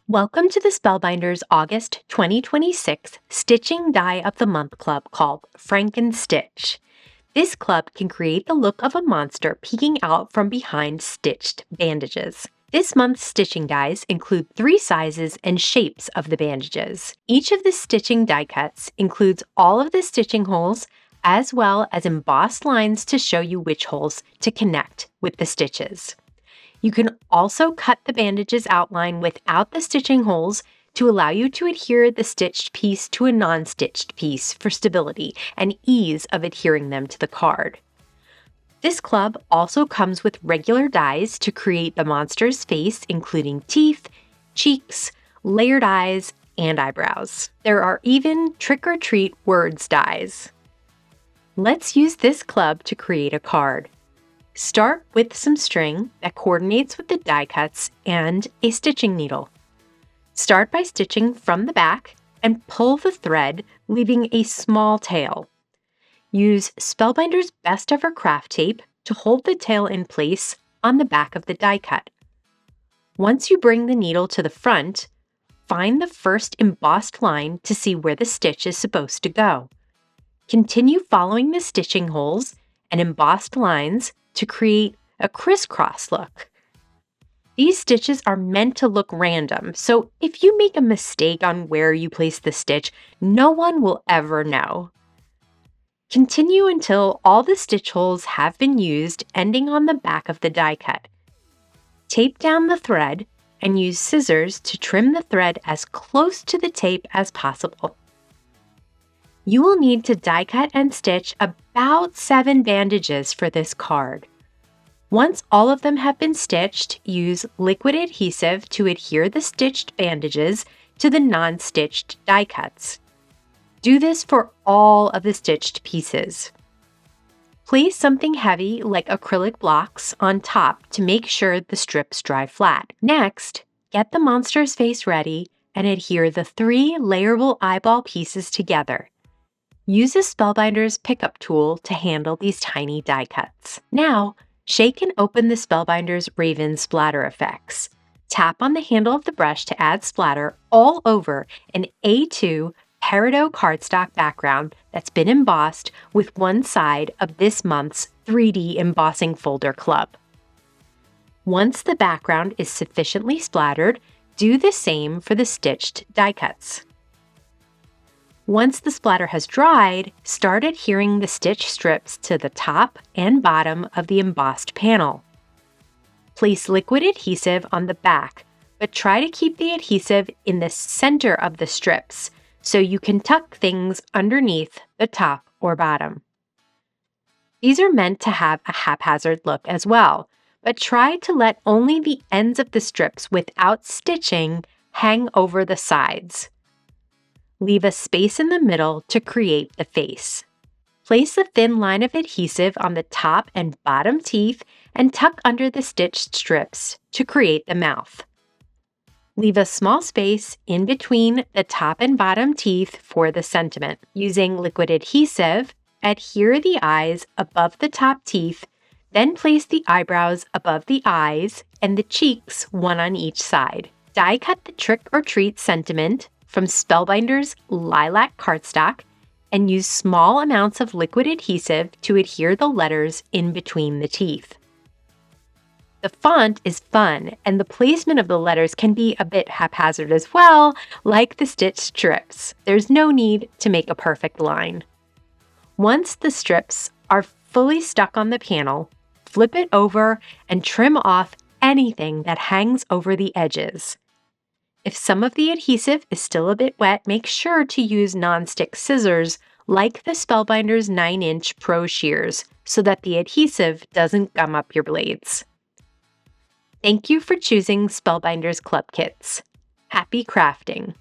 Welcome to the Spellbinders August 2026 Stitching Die of the Month Club called Frankenstitch. This club can create the look of a monster peeking out from behind stitched bandages. This month's stitching dies include 3 sizes and shapes of the bandages. Each of the stitching die cuts includes all of the stitching holes as well as embossed lines to show you which holes to connect with the stitches. You can also cut the bandage's outline without the stitching holes to allow you to adhere the stitched piece to a non-stitched piece for stability and ease of adhering them to the card. This club also comes with regular dies to create the monster's face, including teeth, cheeks, layered eyes, and eyebrows. There are even trick-or-treat words dies. Let's use this club to create a card. Start with some string that coordinates with the die cuts and a stitching needle. Start by stitching from the back and pull the thread, leaving a small tail. Use Spellbinders Best Ever Craft Tape to hold the tail in place on the back of the die cut. Once you bring the needle to the front, find the first embossed line to see where the stitch is supposed to go. Continue following the stitching holes and embossed lines to create a crisscross look. These stitches are meant to look random, so if you make a mistake on where you place the stitch, no one will ever know. Continue until all the stitch holes have been used, ending on the back of the die cut. Tape down the thread and use scissors to trim the thread as close to the tape as possible. You will need to die cut and stitch about 7 bandages for this card. Once all of them have been stitched, use liquid adhesive to adhere the stitched bandages to the non-stitched die cuts. Do this for all of the stitched pieces. Place something heavy like acrylic blocks on top to make sure the strips dry flat. Next, get the monster's face ready and adhere the 3 layerable eyeball pieces together. Use a Spellbinders pickup tool to handle these tiny die cuts. Now, shake and open the Spellbinders Raven splatter effects. Tap on the handle of the brush to add splatter all over an A2 peridot cardstock background that's been embossed with one side of this month's 3D embossing folder club. Once the background is sufficiently splattered, do the same for the stitched die cuts. Once the splatter has dried, start adhering the stitch strips to the top and bottom of the embossed panel. Place liquid adhesive on the back, but try to keep the adhesive in the center of the strips so you can tuck things underneath the top or bottom. These are meant to have a haphazard look as well, but try to let only the ends of the strips without stitching hang over the sides. Leave a space in the middle to create the face. Place a thin line of adhesive on the top and bottom teeth and tuck under the stitched strips to create the mouth. Leave a small space in between the top and bottom teeth for the sentiment. Using liquid adhesive, adhere the eyes above the top teeth, then place the eyebrows above the eyes and the cheeks one on each side. Die cut the trick or treat sentiment from Spellbinders lilac cardstock and use small amounts of liquid adhesive to adhere the letters in between the teeth. The font is fun, and the placement of the letters can be a bit haphazard as well, like the stitched strips. There's no need to make a perfect line. Once the strips are fully stuck on the panel, flip it over and trim off anything that hangs over the edges. If some of the adhesive is still a bit wet, make sure to use non-stick scissors like the Spellbinders 9-inch Pro Shears so that the adhesive doesn't gum up your blades. Thank you for choosing Spellbinders Club Kits. Happy crafting!